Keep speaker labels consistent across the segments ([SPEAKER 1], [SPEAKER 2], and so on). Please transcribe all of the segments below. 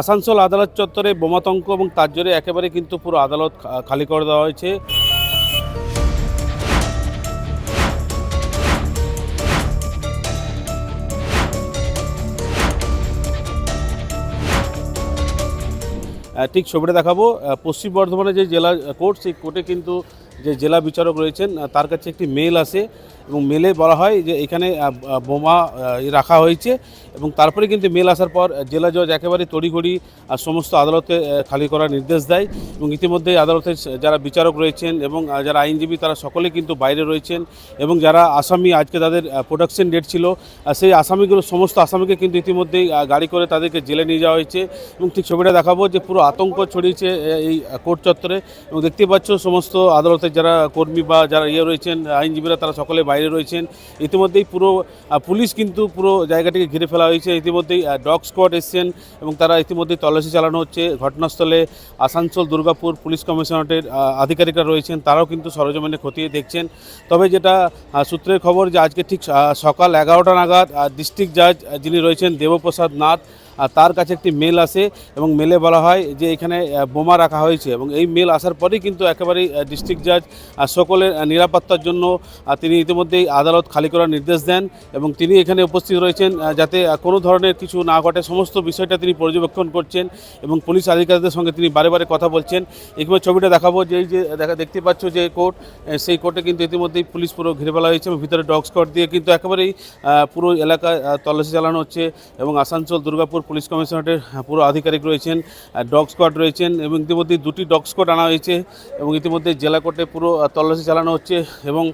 [SPEAKER 1] আসানসোল আদালত চত্বরে বোমাতঙ্ক এবং তার জেরে একেবারে কিন্তু পুরো আদালত খালি করে দেওয়া হয়েছে। ঠিক ছবিটা দেখাবো। পশ্চিম বর্ধমানে যে জেলা কোর্ট, সেই কোর্টে কিন্তু যে জেলা বিচারক রয়েছেন তার কাছে একটি মেল আসে এবং মেলে বলা হয় যে এখানে বোমা রাখা হয়েছে এবং তারপরে কিন্তু মেল আসার পর জেলা জজ একেবারে তড়িঘড়ি সমস্ত আদালতে খালি করার নির্দেশ দেয় এবং ইতিমধ্যে আদালতের যারা বিচারক রয়েছেন এবং যারা আইনজীবী তারা সকলে কিন্তু বাইরে রয়েছেন এবং যারা আসামি আজকে তাদের প্রোডাকশন ডেট ছিল সেই আসামিগুলো সমস্ত আসামিকে কিন্তু ইতিমধ্যেই গাড়ি করে তাদেরকে জেলে নিয়ে যাওয়া হয়েছে এবং ঠিক ছবিটা দেখাবো যে পুরো আতঙ্ক ছড়িয়েছে এই কোর্ট চত্বরে এবং দেখতে পাচ্ছ সমস্ত আদালতের যারা কর্মী বা যারা রয়েছেন আইনজীবীরা তারা সকলে বাইরে রয়েছেন। ইতিমধ্যেই পুরো পুলিশ কিন্তু পুরো জায়গাটিকে ঘিরে ফেলা হয়েছে। ইতিমধ্যেই ডগ স্কোয়াড এসছেন এবং তারা ইতিমধ্যেই তল্লাশি চালানো হচ্ছে। ঘটনাস্থলে আসানসোল দুর্গাপুর পুলিশ কমিশনারেটের আধিকারিকরা রয়েছেন, তারাও কিন্তু সরজমিনে খতিয়ে দেখছেন। তবে যেটা সূত্রের খবর যে আজকে ঠিক সকাল 11টা নাগাদ ডিস্ট্রিক্ট জাজ যিনি রয়েছেন দেবপ্রসাদ নাথ তার কাছে একটি মেল আসে এবং মেলে বলা হয় যে এখানে বোমা রাখা হয়েছে এবং এই মেল আসার পরেই কিন্তু একেবারেই ডিস্ট্রিক্ট জাজ সকলের নিরাপত্তার জন্য তিনি ইতিমধ্যেই আদালত খালি করার নির্দেশ দেন এবং তিনি এখানে উপস্থিত রয়েছেন যাতে কোনো ধরনের কিছু না ঘটে, সমস্ত বিষয়টা তিনি পর্যবেক্ষণ করছেন এবং পুলিশ আধিকারিকদের সঙ্গে তিনি বারে বারে কথা বলছেন। এখানে ছবিটা দেখাবো যে এই যে দেখতে পাচ্ছ যে কোর্ট, সেই কোর্টে কিন্তু ইতিমধ্যেই পুলিশ পুরো ঘিরে ফেলা হয়েছে এবং ভিতরে ডগ স্কোয়াড দিয়ে কিন্তু একেবারেই পুরো এলাকায় তল্লাশি চালানো হচ্ছে এবং আসানসোল দুর্গাপুর পুলিশ কমিশনারেটের পুরো আধিকারিক রয়েছেন, ডগ স্কোয়াড রয়েছেন এবং ইতিমধ্যে দুটি ডগ স্কোয়াড আনা হয়েছে এবং ইতিমধ্যে জেলা কোর্টে পুরো তল্লাশি চালানো হচ্ছে এবং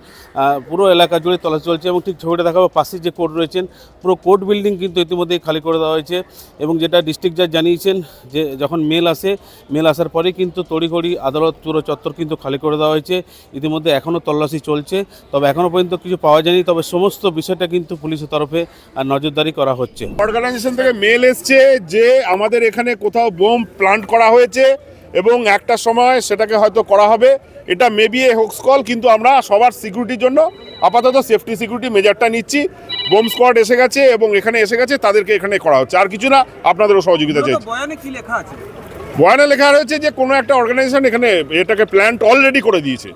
[SPEAKER 1] পুরো এলাকা জুড়ে তল্লাশি চলছে এবং ঠিক ছবিটা দেখাবো পাশে যে কোর্ট রয়েছেন পুরো কোর্ট বিল্ডিং কিন্তু ইতিমধ্যেই খালি করে দেওয়া হয়েছে এবং যেটা ডিস্ট্রিক্ট জাজ জানিয়েছেন যে যখন মেল আসে, মেল আসার পরেই কিন্তু তড়িঘড়ি আদালত পুরো চত্বর কিন্তু খালি করে দেওয়া হয়েছে। ইতিমধ্যে এখনও তল্লাশি চলছে, তবে এখনও পর্যন্ত কিছু পাওয়া যায়নি, তবে সমস্ত বিষয়টা কিন্তু পুলিশের তরফে নজরদারি করা হচ্ছে।
[SPEAKER 2] অর্গানাইজেশন থেকে মেল এসছে যে আমাদের এখানে কোথাও বোম প্লান্ট করা হয়েছে এবং একটা সময় সেটাকে হয়তো করা হবে। এটা মেবি এ হোক্স কল, কিন্তু আমরা সবার সিকিউরিটির জন্য আপাতত সেফটি সিকিউরিটি মেজারটা নিচ্ছি। বোম স্কোয়াড এসে গেছে এবং এখানে এসে গেছে, তাদেরকে এখানে করা হচ্ছে, আর কিছু না। আপনাদেরও সহযোগিতা চাইছি।
[SPEAKER 3] বয়ানে কি লেখা আছে?
[SPEAKER 2] বয়ানে লেখা রয়েছে যে কোনো একটা অর্গানাইজেশন এখানে এটাকে প্ল্যান্ট অলরেডি করে দিয়েছে,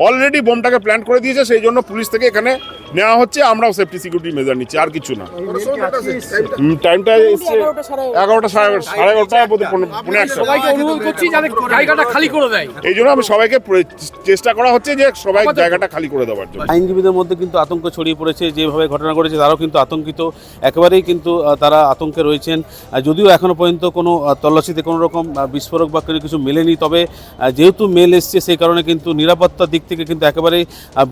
[SPEAKER 2] অলরেডি বোমটাকে প্ল্যান করে দিয়েছে, সেই জন্য পুলিশ থেকে এখানে নেওয়া হচ্ছে। আমরাও সেফটি সিকিউরিটি মেজার নিচ্ছি, আর কিছু না। টাইমটা এসছে 11টা, সাড়ে 11টা,
[SPEAKER 3] সবাইকে অনুরোধ করছি যাতে জায়গাটা খালি করে দেয়।
[SPEAKER 2] এই জন্য আমি সবাইকে চেষ্টা করা হচ্ছে যে সবাই জায়গাটা খালি করে দেওয়ার জন্য।
[SPEAKER 1] আইনজীবীদের মধ্যে কিন্তু আতঙ্ক ছড়িয়ে পড়েছে, যেভাবে ঘটনা ঘটেছে তারাও কিন্তু আতঙ্কিত, একেবারেই কিন্তু তারা আতঙ্কে রয়েছেন। যদিও এখনও পর্যন্ত কোনো তল্লাশিতে কোনো রকম বিস্ফোরক বা কিছু মেলেনি, তবে যেহেতু মেল এসছে সেই কারণে কিন্তু নিরাপত্তার দিক থেকে কিন্তু একেবারেই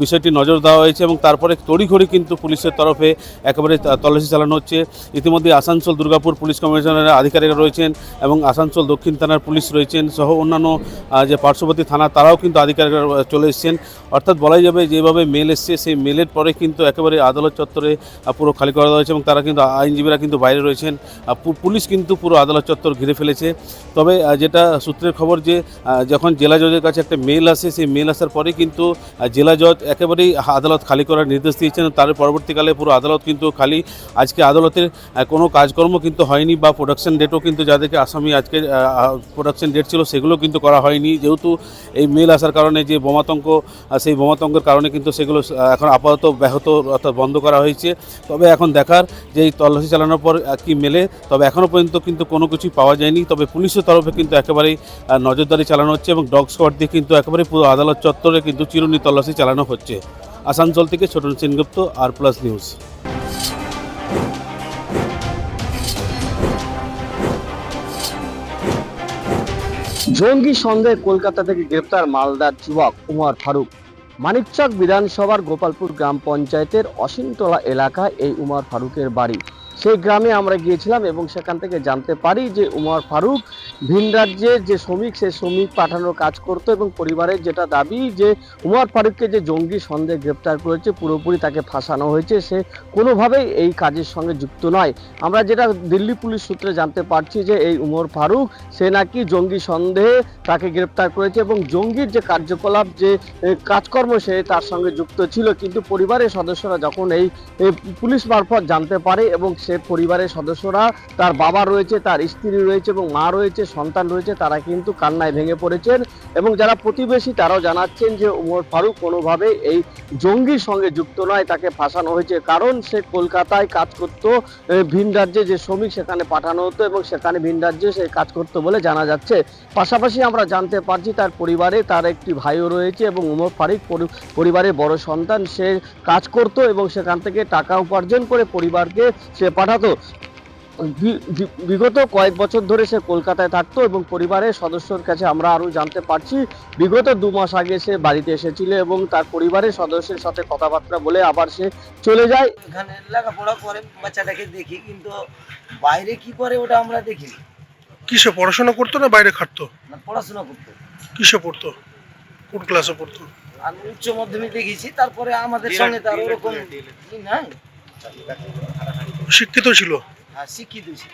[SPEAKER 1] বিষয়টি নজর দেওয়া হয়েছে এবং তারপরে তড়িঘড়ি কিন্তু পুলিশের তরফে একেবারে তল্লাশি চালানো হচ্ছে। ইতিমধ্যে আসানসোল দুর্গাপুর পুলিশ কমিশনারের আধিকারিকরা রয়েছেন এবং আসানসোল দক্ষিণ থানার পুলিশ রয়েছেন সহ অন্যান্য যে পার্শ্ববর্তী থানা তারাও কিন্তু আধিকারিকরা চলে এসেছেন। অর্থাৎ বলাই যাবে যেভাবে মেল এসছে সেই মেলের পরে কিন্তু একেবারে আদালত চত্বরে পুরো খালি করা হয়েছে এবং তারা কিন্তু আইনজীবীরা কিন্তু বাইরে রয়েছেন, পুলিশ কিন্তু পুরো আদালত চত্বর ঘিরে ফেলেছে। তবে যেটা সূত্রের খবর যে যখন জেলা জজের কাছে একটা মেল আসে, সেই মেল আসার পরে কিন্তু জেলা জজ একেবারেই আদালত খালি করার নির্দেশ দিয়েছেন। তার পরবর্তীকালে পুরো আদালত কিন্তু খালি। আজকে আদালতের কোনো কাজকর্ম কিন্তু হয়নি বা প্রোডাকশন ডেটও কিন্তু যাদেরকে আসামি আজকে প্রোডাকশন ডেট ছিল সেগুলো কিন্তু করা হয়নি, যেহেতু এই মেল আসার কারণে যে বোমাতঙ্ক, সেই বোমাতঙ্কের কারণে কিন্তু সেগুলো এখন আপাতত ব্যাহত অর্থাৎ বন্ধ করা হয়েছে। তবে এখন দেখার যে এই তল্লাশি চালানোর পর কি মেলে, তবে এখনও পর্যন্ত কিন্তু কোনো কিছুই পাওয়া যায়নি। তবে পুলিশের তরফে কিন্তু একেবারেই নজরদারি চালানো হচ্ছে এবং ডগ স্কোয়াড দিয়ে কিন্তু একেবারে পুরো আদালত চত্বরে কিন্তু চিরুনি তল্লাশি চালানো হচ্ছে। আসানসোল থেকে ছোটন সেনগুপ্ত, আর+ নিউজ।
[SPEAKER 4] জঙ্গি সন্দেহে কলকাতা থেকে গ্রেপ্তার মালদার যুবক উমর ফারুক। মানিকচক বিধানসভার গোপালপুর গ্রাম পঞ্চায়েতের অসীমতলা এলাকায় এই উমর ফারুকের বাড়ি। সেই গ্রামে আমরা গিয়েছিলাম এবং সেখান থেকে জানতে পারি যে উমর ফারুক ভিন রাজ্যের যে শ্রমিক, সে শ্রমিক পাঠানোর কাজ করতো এবং পরিবারের যেটা দাবি যে উমর ফারুককে যে জঙ্গি সন্দেহে গ্রেপ্তার করেছে পুরোপুরি তাকে ফাঁসানো হয়েছে, সে কোনোভাবেই এই কাজের সঙ্গে যুক্ত নয়। আমরা যেটা দিল্লি পুলিশ সূত্রে জানতে পারছি যে এই উমর ফারুক সে নাকি জঙ্গি সন্দেহে তাকে গ্রেপ্তার করেছে এবং জঙ্গির যে কার্যকলাপ, যে কাজকর্ম সে তার সঙ্গে যুক্ত ছিল। কিন্তু পরিবারের সদস্যরা যখন এই পুলিশ মারফত জানতে পারে এবং সে সে পরিবারের সদস্যরা, তার বাবা রয়েছে, তার স্ত্রী রয়েছে এবং মা রয়েছে, সন্তান রয়েছে, তারা কিন্তু কান্নায় ভেঙে পড়েছেন। এবং যারা প্রতিবেশী তারাও জানাচ্ছেন যে ওমর ফারুক কোনোভাবে এই জঙ্গির সঙ্গে যুক্ত নয়, তাকে ফাঁসানো হয়েছে। কারণ সে কলকাতায় কাজ করতো, ভিন রাজ্যে যে শ্রমিক সেখানে পাঠানো হতো এবং সেখানে ভিন রাজ্যে সে কাজ করতো বলে জানা যাচ্ছে। পাশাপাশি আমরা জানতে পারছি তার পরিবারে তার একটি ভাইও রয়েছে এবং ওমর ফারুক পরিবারের বড় সন্তান। সে কাজ করতো এবং সেখান থেকে টাকা উপার্জন করে পরিবারকে সে পাঠাতো। বিগত কয়েক বছর ধরে সে কলকাতায় থাকতো এবং পরিবারের সদস্যর কাছে আমরা আরো জানতে পারছি বিগত 2 মাস আগে সে বাড়িতে এসেছিল এবং তার পরিবারের সদস্যের সাথে কথাবার্তা বলে আবার সে চলে যায়।
[SPEAKER 5] এখানে লেখাপড়া করে বাচ্চাটাকে দেখি, কিন্তু বাইরে কি করে ওটা আমরা দেখি
[SPEAKER 6] কিসে পড়াশোনা করতো না বাইরে খাটতো?
[SPEAKER 5] না। পড়াশোনা করতো।
[SPEAKER 6] কিসে পড়তো? কোন ক্লাসে পড়তো?
[SPEAKER 5] আমি উচ্চ মাধ্যমিক দেখেছি, তারপরে আমাদের সঙ্গে তার ওরকম ই নাই।
[SPEAKER 6] শিক্ষিত ছিল?
[SPEAKER 5] হ্যাঁ, শিক্ষিত ছিল।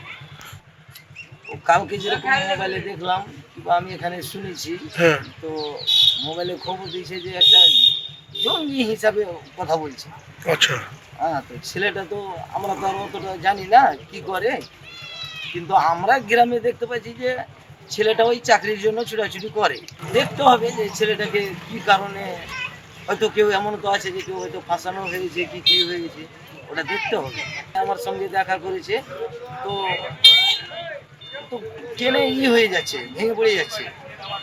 [SPEAKER 5] ও কালকে যেরকম মোবাইলে দেখলাম কিংবা আমি এখানে শুনেছি,
[SPEAKER 6] হ্যাঁ।
[SPEAKER 5] তো মোবাইলে খবর দিয়েছে যে একটা জঙ্গি হিসাবে কথা বলছে।
[SPEAKER 6] আচ্ছা।
[SPEAKER 5] হ্যাঁ, তো ছেলেটা তো আমরা তো আর অতটা জানি না কি করে, কিন্তু আমরা গ্রামে দেখতে পাচ্ছি যে ছেলেটা ওই চাকরির জন্য ছুটাছুটি করে। দেখতে হবে যে ছেলেটাকে কি কারণে, হয়তো কেউ এমন তো আছে যে কেউ হয়তো ফাঁসানো হয়েছে কি হয়েছে, ওটা দেখতে হবে। আমার সঙ্গে দেখা করেছে, তো তো টেনে হয়ে যাচ্ছে, ভেঙে পড়ে যাচ্ছে।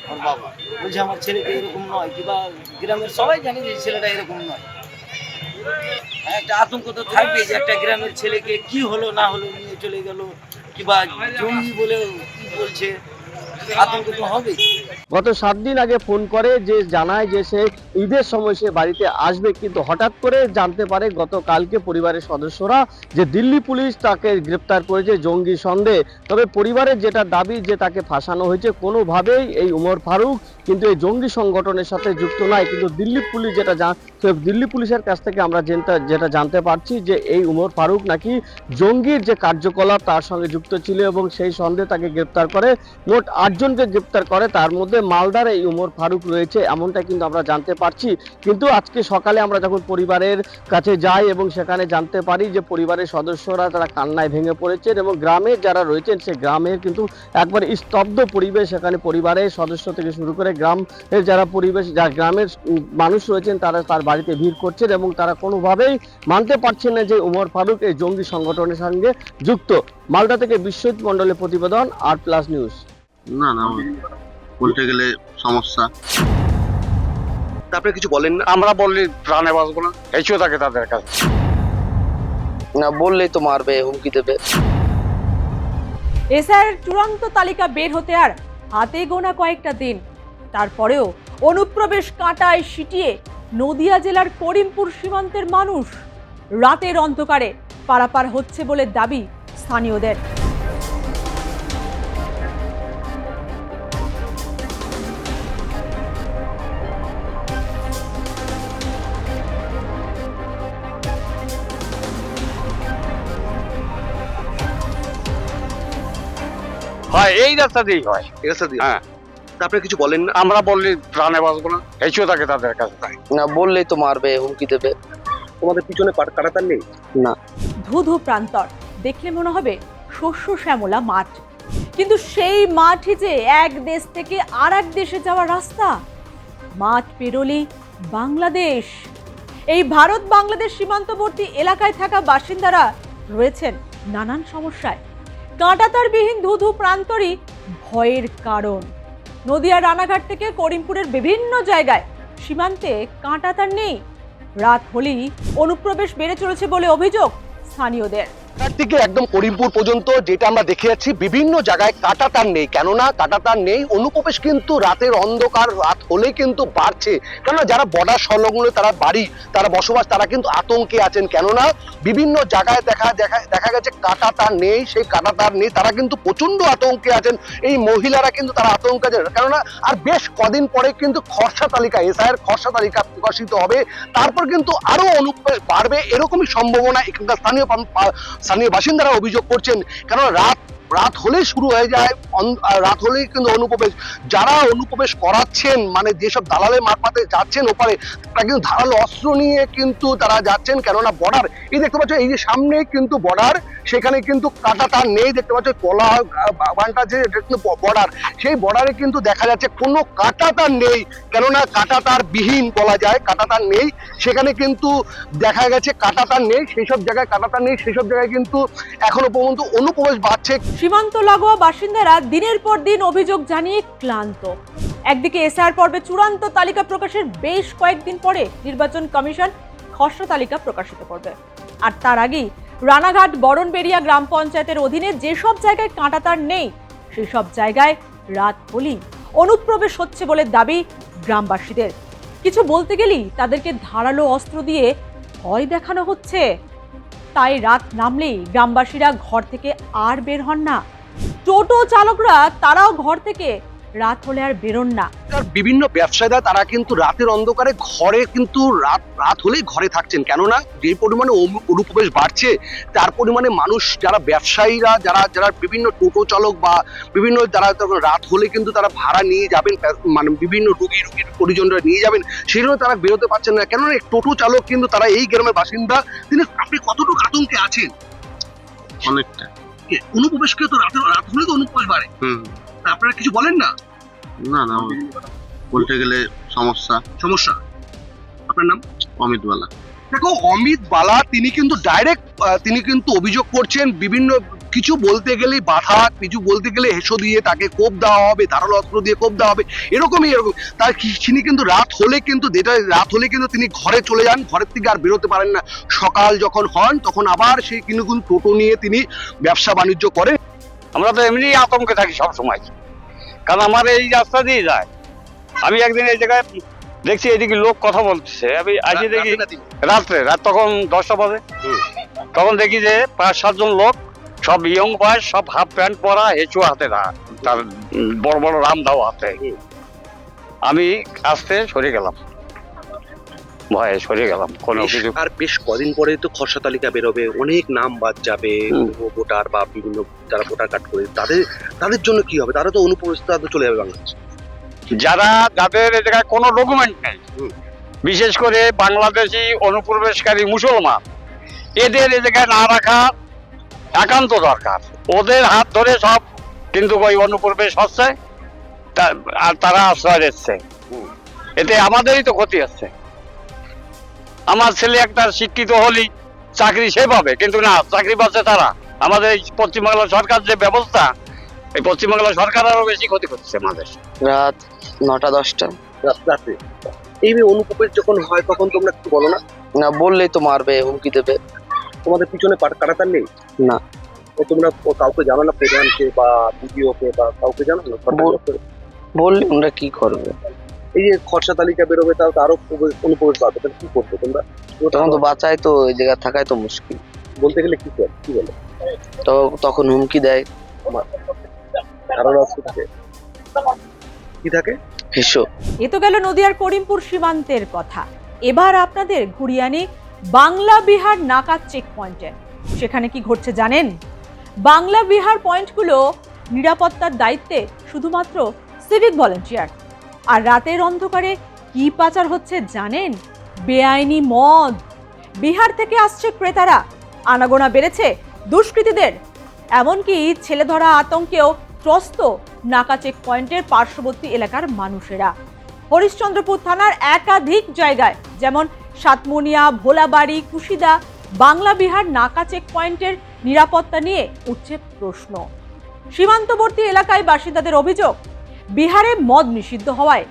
[SPEAKER 5] আমার বাবা বলছে আমার ছেলেটা এরকম নয়, কিংবা গ্রামের সবাই জানে যে ছেলেটা এরকম নয়। একটা আতঙ্ক তো থাকবে যে একটা গ্রামের ছেলেকে কি হলো না হলো নিয়ে চলে গেল, কিংবা জঙ্গি বলে কি বলছে, আতঙ্ক তো হবে।
[SPEAKER 4] গত 7 দিন আগে ফোন করে যে জানায় যে সে ঈদের সময় সে বাড়িতে আসবে, কিন্তু হঠাৎ করে জানতে পারে গতকালকে পরিবারের সদস্যরা যে দিল্লি পুলিশ তাকে গ্রেপ্তার করেছে জঙ্গি সন্দেহে। তবে পরিবারের যেটা দাবি যে তাকে ফাঁসানো হয়েছে, কোনোভাবেই এই ওমর ফারুক কিন্তু এই জঙ্গি সংগঠনের সাথে যুক্ত নয়। কিন্তু দিল্লি পুলিশ দিল্লি পুলিশের কাছ থেকে আমরা যেটা জানতে পারছি যে এই ওমর ফারুক নাকি জঙ্গির যে কার্যকলাপ তার সঙ্গে যুক্ত ছিল এবং সেই সন্দেহে তাকে গ্রেপ্তার করে। মোট 8 জনকে গ্রেপ্তার করে, তার মধ্যে মালদার এই ওমর ফারুক রয়েছে, এমনটা কিন্তু আমরা জানতে পারছি। কিন্তু আজকে সকালে আমরা যখন পরিবারের কাছে যাই এবং সেখানে জানতে পারি যে পরিবারের সদস্যরা তারা কান্নায় ভেঙে পড়েছেন এবং গ্রামের যারা রয়েছেন সে গ্রামের কিন্তু একবার স্তব্ধ পরিবেশ। সেখানে পরিবারের সদস্য থেকে শুরু করে গ্রামের যারা গ্রামের মানুষ রয়েছেন তারা তার বাড়িতে ভিড় করছেন এবং তারা কোনোভাবেই মানতে পারছেন না যে ওমর ফারুক এই জঙ্গি সংগঠনের সঙ্গে যুক্ত। মালদা থেকে বিশ্বজিৎ মণ্ডলের প্রতিবেদন, আর+ নিউজ।
[SPEAKER 7] না বলতে গেলে সমস্যা।
[SPEAKER 8] আপনি কিছু বলেন না?
[SPEAKER 9] আমরা বললি প্রাণে বাঁচবো না, হেঁচু থাকে তাদের কাছে।
[SPEAKER 8] না বললেই তো মারবে, হুমকি দেবে।
[SPEAKER 10] এসআইয়ের চূড়ান্ত তালিকা বের হতে আর হাতে গোনা কয়েকটা দিন, তারপরেও অনুপ্রবেশ কাঁটায় সিটিয়ে নদিয়া জেলার করিমপুর সীমান্তের মানুষ রাতের অন্ধকারে পারাপার হচ্ছে বলে দাবি স্থানীয়দের।
[SPEAKER 9] হয় এই রাস্তা দিয়েই হয়।
[SPEAKER 8] এই রাস্তা দিয়ে?
[SPEAKER 9] হ্যাঁ।
[SPEAKER 8] আপনি কিছু বলেন না?
[SPEAKER 9] আমরা বললি প্রাণে বাঁচবো না, হেঁচু থাকে তাদের কাছে।
[SPEAKER 8] না বললেই তো মারবে, হুমকি দেবে। তোমাদের পিছনে কাটাতার নেই?
[SPEAKER 10] না। ধুধু প্রান্তর দেখলে মনে হবে শস্য শ্যামলা মাঠ, কিন্তু সেই মাঠই যে এক দেশ থেকে আর এক দেশে যাওয়ার রাস্তা। মাঠ পেরোলেই বাংলাদেশ। এই ভারত বাংলাদেশ সীমান্তবর্তী এলাকায় থাকা বাসিন্দারা রয়েছেন নানান সমস্যায়। কাঁটাতারবিহীন ধুধু প্রান্তরই ভয়ের কারণ। নদিয়া রানাঘাট থেকে করিমপুরের বিভিন্ন জায়গায় সীমান্তে কাঁটাতার নেই। রাত হলেই অনুপ্রবেশ বেড়ে চলেছে বলে অভিযোগ স্থানীয়দের।
[SPEAKER 11] থেকে একদম করিমপুর পর্যন্ত যেটা আমরা দেখে যাচ্ছি, বিভিন্ন জায়গায় কাঁটাতার নেই। কেননা কাঁটাতার নেই, অনুপ্রবেশ কিন্তু রাতের অন্ধকার রাত হলে কিন্তু বাড়ছে। কেননা যারা বর্ডার সংলগ্ন তারা বাড়ি, তারা বসবাস, তারা কিন্তু আতঙ্কে আছেন। কেননা বিভিন্ন জায়গায় দেখা গেছে কাঁটাতার নেই, সেই কাঁটাতার নেই, তারা কিন্তু প্রচন্ড আতঙ্কে আছেন। এই মহিলারা কিন্তু তারা আতঙ্কে আছেন, কেননা আর বেশ কদিন পরে কিন্তু খসড়া তালিকা, এসআইয়ের খসড়া তালিকা প্রকাশিত হবে। তারপর কিন্তু আরো অনুপ্রবেশ বাড়বে, এরকমই সম্ভাবনা এখানকার স্থানীয় বাসিন্দারা অভিযোগ করছেন। কারণ রাত হলে শুরু হয়ে যায় রাত হলেই কিন্তু অনুপ্রবেশ, যারা অনুপ্রবেশ করাচ্ছেন মানে যেসব দালালের মারফতে যাচ্ছেন ওপারে, তারা কিন্তু ধারালো অস্ত্র নিয়ে কিন্তু তারা যাচ্ছেন, কেননা বর্ডার এই দেখতে পাচ্ছ, এই যে সামনে কিন্তু বর্ডার, সেখানে কিন্তু কাটা তার নেই, দেখতে পাচ্ছ কলা বাগানটা যে বর্ডার, সেই বর্ডারে কিন্তু দেখা যাচ্ছে কোনো কাটা তার নেই, কেননা কাটা তার বিহীন বলা যায়, কাটা তার নেই, সেখানে কিন্তু দেখা গেছে কাটা তার নেই, সেই সব জায়গায় কাটা তার নেই, সেই সব জায়গায় কিন্তু এখনো পর্যন্ত অনুপ্রবেশ বাড়ছে।
[SPEAKER 10] সীমান্ত লাগোয়া বাসিন্দারা দিনের পর দিন অভিযোগ জানিয়ে ক্লান্ত। একদিকে এসআর পর্বে চূড়ান্ত তালিকা প্রকাশের বেশ কয়েকদিন পরে নির্বাচন কমিশন খসড়া তালিকা প্রকাশিত করবে, আর তার আগেই রানাঘাট বরণবেড়িয়া গ্রাম পঞ্চায়েতের অধীনে যেসব জায়গায় কাঁটাতার নেই সেই সব জায়গায় রাত হলেই অনুপ্রবেশ হচ্ছে বলে দাবি গ্রামবাসীদের। কিছু বলতে গেলেই তাদেরকে ধারালো অস্ত্র দিয়ে ভয় দেখানো হচ্ছে। তাই রাত নামলেই গ্রামবাসীরা ঘর থেকে আর বের হন না। টোটো চালকরা তারাও ঘর থেকে রাত হলে আর বেরোন না।
[SPEAKER 11] বিভিন্ন ব্যবসায়ীরা তারা কিন্তু রাতের অন্ধকারে ঘরে কিন্তু রাত হলেই ঘরে থাকছেন, কেননা যে পরিমাণে অনুপ্রবেশ বাড়ছে তার পরিমাণে মানুষ যারা ব্যবসায়ীরা যারা বিভিন্ন টোটো চালক বা বিভিন্ন যারা রাত হলে কিন্তু তারা ভাড়া নিয়ে যাবেন, মানে বিভিন্ন রুগীর পরিজনরা নিয়ে যাবেন, সেই জন্য তারা বেরোতে পারছেন না, কেননা টোটো চালক কিন্তু তারা এই গ্রামের বাসিন্দা। আপনি কতটুকু আতঙ্কে আছেন?
[SPEAKER 7] অনেকটা।
[SPEAKER 11] অনুপ্রবেশকে তো রাত হলে তো অনুপ্রবেশ বাড়ে, আপনারা কিছু বলেন না?
[SPEAKER 7] না না, বলতে গেলে সমস্যা।
[SPEAKER 11] আপনার নাম?
[SPEAKER 7] অমিত বালা।
[SPEAKER 11] দেখো, অমিত বালা তিনি কিন্তু ডাইরেক্ট তিনি কিন্তু অভিযোগ করছেন বিভিন্ন কিছু বলতে গেলে বাধা, কিছু বলতে গেলে হেসো দিয়ে তাকে কোপ দেওয়া হবে, ধারালো অস্ত্র দিয়ে কোপ দেওয়া হবে, এরকম তার তিনি কিন্তু রাত হলে কিন্তু তিনি ঘরে চলে যান, ঘরের থেকে আর বেরোতে পারেন না। সকাল যখন হন তখন আবার সেই কিন্তু টোটো নিয়ে তিনি ব্যবসা বাণিজ্য করেন।
[SPEAKER 9] আমরা তো এমনি আতঙ্কে থাকি সব সময়, কারণ আমার এই রাস্তা দিয়ে যায়। আমি একদিন এই জায়গায় দেখছি এদিকে লোক কথা বলতেছে, আমি আসি দেখি রাত তখন 10টা বাজে, তখন দেখি যে 5-7 জন লোক, সব ইয়ং বয়স, সব হাফ প্যান্ট পরা, হেঁচু হাতে তার বড় বড় রামদাও হাতে। আমি আস্তে সরে গেলাম, ভয়ে সরে গেলাম। কোনো কিছু
[SPEAKER 11] আর বেশ কদিন পরে তো খসড়া তালিকা বেরোবে, অনেক নাম বাদ যাবে, ভোটার বা বিভিন্ন যারা ভোটার কার্ড করে তাদের জন্য কি হবে? তারা তো অনুপ্রবেশ চলে যাবে বাংলাদেশ।
[SPEAKER 9] যাদের এ জায়গায় কোনো ডকুমেন্ট নেই, বিশেষ করে বাংলাদেশি অনুপ্রবেশকারী মুসলমান, এদের এ জায়গায় না রাখা একান্ত দরকার। ওদের হাত ধরে সব কিন্তু ওই অনুপ্রবেশ হচ্ছে, আর তারা আশ্রয় দিচ্ছে, এতে আমাদেরই তো ক্ষতি হচ্ছে। আমার ছেলে একটা শিক্ষিত হলেই চাকরি সে পাবে, কিন্তু না, চাকরি পাচ্ছে তারা। আমাদের এই পশ্চিমবাংলা সরকার যে ব্যবস্থা, এই পশ্চিমবাংলা সরকার আরো বেশি ক্ষতি করছে আমাদের।
[SPEAKER 8] রাত 9টা-10টা
[SPEAKER 11] রাত্রে এই অনুপ্রবেশ যখন হয় তখন তোমরা কিছু বলো না?
[SPEAKER 8] না, বললেই তো মারবে, হুমকি দেবে।
[SPEAKER 11] তোমাদের পিছনে কাটাতার নেই?
[SPEAKER 8] না।
[SPEAKER 11] তোমরা কাউকে জানো না, প্রধানকে বা বিডিওকে বা কাউকে জানো না?
[SPEAKER 8] বললে আমরা কি করবে?
[SPEAKER 11] এই যে খসড়া তালিকা বেরোবে, তাও আরো অনুপ্রবেশ বাড়বে, তাহলে কি করবে তোমরা?
[SPEAKER 8] তখন তো বাঁচাই তো, এই জায়গায় থাকাই তো মুশকিল।
[SPEAKER 11] বলতে গেলে কি বলে?
[SPEAKER 8] তো তখন হুমকি দেয়।
[SPEAKER 11] কি থাকে?
[SPEAKER 8] হেসো।
[SPEAKER 10] এ তো গেল নদিয়ার করিমপুর সীমান্তের কথা। এবার আপনাদের ঘুরিয়ে আনি বাংলা বিহার নাকা চেক পয়েন্টে। সেখানে কি ঘটছে জানেন? বাংলা বিহার পয়েন্টগুলো নিরাপত্তার দায়িত্বে শুধুমাত্র সিভিক ভলেন্টিয়ার। আর রাতের অন্ধকারে কি পাচার হচ্ছে জানেন? বেআইনি মদ। বিহার থেকে আসছে ক্রেতারা, আনাগোনা বেড়েছে দুষ্কৃতীদের, এমনকি ছেলে ধরা আতঙ্কেও ত্রস্ত নাকা চেক পয়েন্টের পার্শ্ববর্তী এলাকার মানুষেরা। হরিশ্চন্দ্রপুর থানার একাধিক জায়গায়, যেমন সাতমনিয়া, ভোলাবাড়ি, কুশিদা, বাংলা বিহার নাকা চেক পয়েন্টের নিরাপত্তা নিয়ে উঠছে প্রশ্ন। সীমান্তবর্তী এলাকায় বাসিন্দাদের অভিযোগ, বিহারে মদ নিষিদ্ধ হওয়ায়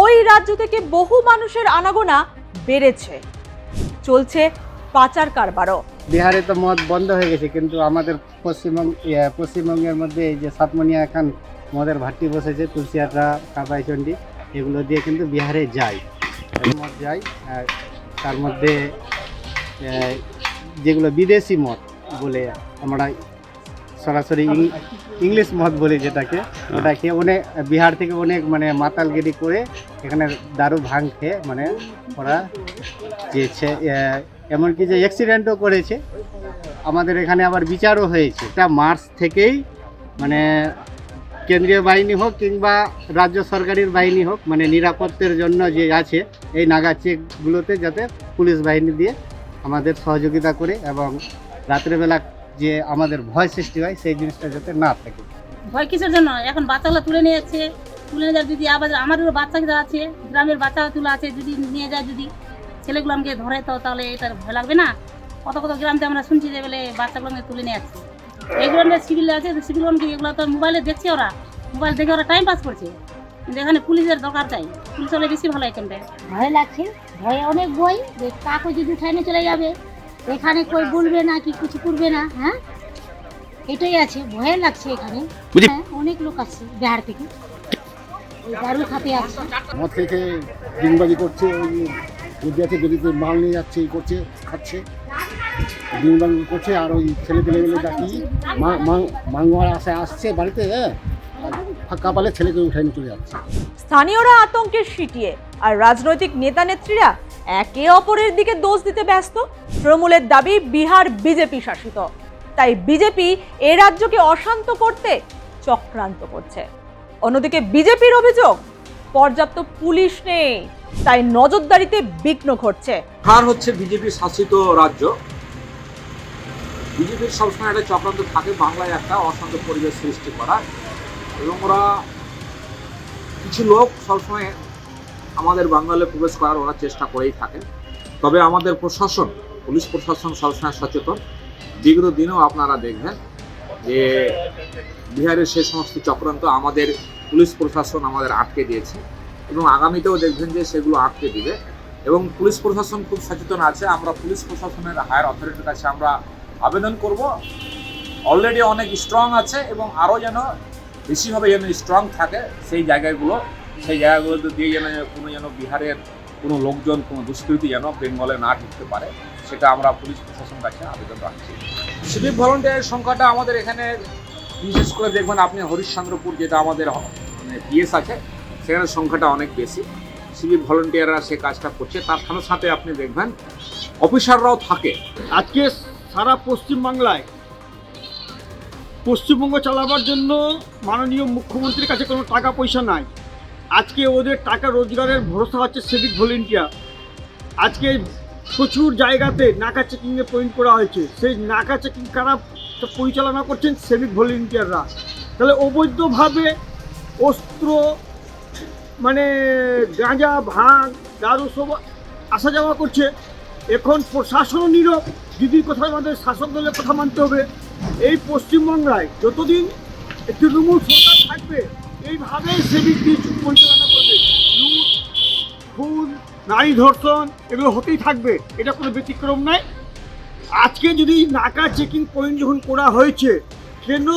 [SPEAKER 10] ওই রাজ্য থেকে বহু মানুষের আনাগোনা বেড়েছে, চলছে পাচার কারবারও।
[SPEAKER 12] বিহারে তো মদ বন্ধ হয়ে গেছে, কিন্তু আমাদের পশ্চিমবঙ্গের মধ্যে এই যে সাতমনিয়া এখন মদের ভাট্টি বসেছে, তুলসিয়াটা, কাপাইচন্ডি, এগুলো দিয়ে কিন্তু বিহারে যায়, মদ যায়। আর তার মধ্যে যেগুলো বিদেশি মদ বলে আমরা সরাসরি ইংলিশ মদ বলি যেটাকে, ওটাকে অনেক বিহার থেকে অনেক মানে মাতালগিরি করে এখানে দারু ভাঙ খেয়ে মানে ওরা যেছে, এমনকি যে অ্যাক্সিডেন্টও করেছে। আমাদের এখানে আবার বিচারও হয়েছে। এটা মার্চ থেকেই মানে কেন্দ্রীয় বাহিনী হোক কিংবা রাজ্য সরকারের বাহিনী হোক, মানে নিরাপত্তার জন্য যে আছে এই নাগা চেকগুলোতে যাতে পুলিশ বাহিনী দিয়ে আমাদের সহযোগিতা করে এবং রাত্রেবেলা যে আমাদের ভয় সৃষ্টি হয় সেই জিনিসটা যাতে না থাকে।
[SPEAKER 13] ভয় কিসের জন্য? এখন বাচ্চাগুলো তুলে নিয়ে যাচ্ছে, তুলে নিয়ে যায় যদি আবার আমাদেরও বাচ্চা আছে, গ্রামের বাচ্চা তুলে আছে, যদি নিয়ে যায় যদি ছেলেগুলো আমাকে ধরে তো তাহলে এটা ভয় লাগবে না? কত কত গ্রামতে আমরা শুনছি যে বলে বাচ্চাগুলোকে তুলে নিয়ে যাচ্ছে। এইগুলো সিভিল আছে, সিভিলকে এগুলো তো মোবাইলে দেখছে, ওরা মোবাইল দেখে ওরা টাইম পাস করছে, কিন্তু এখানে পুলিশের দরকার চাই, পুলিশ হলে বেশি ভালো এখানটায়। ভয় লাগছে, ভয়ে অনেক বই যে কাকু যদি ট্রেনে চলে যাবে, এখানে কই বলবে না কি কিছু করবে না, হ্যাঁ এটাই আছে, ভয় লাগছে এখানে। হ্যাঁ, অনেক লোক আসছে বিহার থেকে, ওই দারু খাতে আসছে,
[SPEAKER 12] মদ থেকে দিনবাজি করছে, ওই আছে গদিতে মাল নিয়ে যাচ্ছে, এই করছে, খাচ্ছে, দিনবাজি করছে। আর ওই ছেলে পেলেগুলো ডাকি মাংমার আশায় আসছে বাড়িতে, হ্যাঁ ফাঁকা পালে ছেলেকে উঠাই নিয়ে চলে যাচ্ছে।
[SPEAKER 10] স্থানীয়রা আতঙ্কের সিটিয়ে আর রাজনৈতিক নেতা নেত্রীরা একে অপরের দিকে দোষ দিতে ব্যস্ত। তৃণমূলের দাবি বিহার বিজেপি শাসিত, তাই বিজেপি এ রাজ্যকে অশান্ত করতে চক্রান্ত করছে। অন্যদিকে বিজেপির অভিযোগ পর্যাপ্ত পুলিশ নেই, তাই নজরদারিতে বিঘ্ন ঘটছে।
[SPEAKER 3] বিহার হচ্ছে বিজেপি শাসিত রাজ্য। বিজেপির সবসময় একটা চক্রান্ত থাকে বাংলায় একটা অশান্ত পরিবেশ সৃষ্টি করা, এবং ওরা কিছু লোক সবসময় আমাদের বাংলায় প্রবেশ করার ওরা চেষ্টা করেই থাকে। তবে আমাদের প্রশাসন, পুলিশ প্রশাসন সবসময় সচেতন। বিগত দিনেও আপনারা দেখবেন যে বিহারের সেই সমস্ত চক্রান্ত আমাদের পুলিশ প্রশাসন আমাদের আটকে দিয়েছে, এবং আগামীতেও দেখবেন যে সেগুলো আটকে দিবে। এবং পুলিশ প্রশাসন খুব সচেতন আছে। আমরা পুলিশ প্রশাসনের হায়ার অথরিটির কাছে আমরা আবেদন করব, অলরেডি অনেক স্ট্রং আছে এবং আরও যেন বেশিভাবে যেন স্ট্রং থাকে সেই জায়গাগুলোতে দিয়ে যেন বিহারের কোনো লোকজন, কোনো দুষ্কৃতি যেন বেঙ্গলে না ঢুকতে পারে, সেটা আমরা পুলিশ প্রশাসনের কাছে আবেদন রাখছি। সিভিক ভলান্টিয়ারের সংখ্যাটা আমাদের এখানে বিশেষ করে দেখবেন আপনি হরিশ্চন্দ্রপুর, যেটা আমাদের পিএস আছে, সেখানে সংখ্যাটা অনেক বেশি। সিভিক ভলান্টিয়াররা সে কাজটা করছে, তার সাথে সাথে আপনি দেখবেন অফিসাররাও থাকে।
[SPEAKER 12] আজকে সারা পশ্চিমবাংলায় পশ্চিমবঙ্গ চালাবার জন্য মাননীয় মুখ্যমন্ত্রীর কাছে কোনো টাকা পয়সা নাই। আজকে ওদের টাকা রোজগারের ভরসা হচ্ছে সিভিক ভলেন্টিয়ার। আজকে প্রচুর জায়গাতে নাকা চেকিংয়ে পয়েন্ট করা হয়েছে, সেই নাকা চেকিং কারা পরিচালনা করছেন? সিভিক ভলেন্টিয়াররা। তাহলে অবৈধভাবে অস্ত্র মানে গাঁজা, ভাঙ, দারু সব আসা যাওয়া করছে। এখন প্রশাসনও নীরব, দিদির কথা আমাদের শাসক দলের কথা মানতে হবে। এই পশ্চিমবাংলায় যতদিন তৃণমূল সরকার থাকবে এইভাবেই সিভিক পরিচালনা করবে। লুট, খুন, নারী ধর্ষণ এগুলো হতেই থাকবে, এটা কোনো ব্যতিক্রম নয়। আজকে যদি নাকা চেকিং পয়েন্ট যখন করা হয়েছে, কেন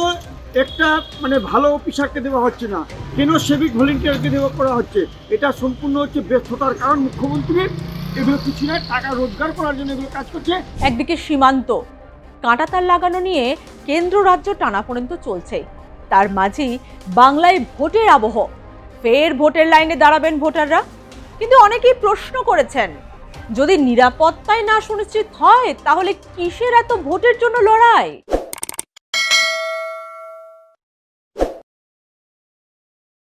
[SPEAKER 12] একটা মানে ভালো অফিসারকে দেওয়া হচ্ছে না, কেন সিভিক ভলেন্টিয়ারকে দেওয়া করা হচ্ছে? এটা সম্পূর্ণ হচ্ছে ব্যর্থতার কারণ মুখ্যমন্ত্রীর। এগুলো কিছু না, টাকা রোজগার করার জন্য এগুলো কাজ করছে।
[SPEAKER 10] একদিকে সীমান্ত কাঁটাতার লাগানো নিয়ে কেন্দ্র রাজ্য টানাপোড়েন তো চলছেই, তার মাঝেই বাংলায় ভোটের আবহ। ফের ভোটের লাইনে দাঁড়াবেন ভোটাররা। কিন্তু অনেকেই প্রশ্ন করেছেন, যদি নিরাপত্তায় না সুনিশ্চিত হয় তাহলে কিসের এত ভোটের জন্য লড়াই?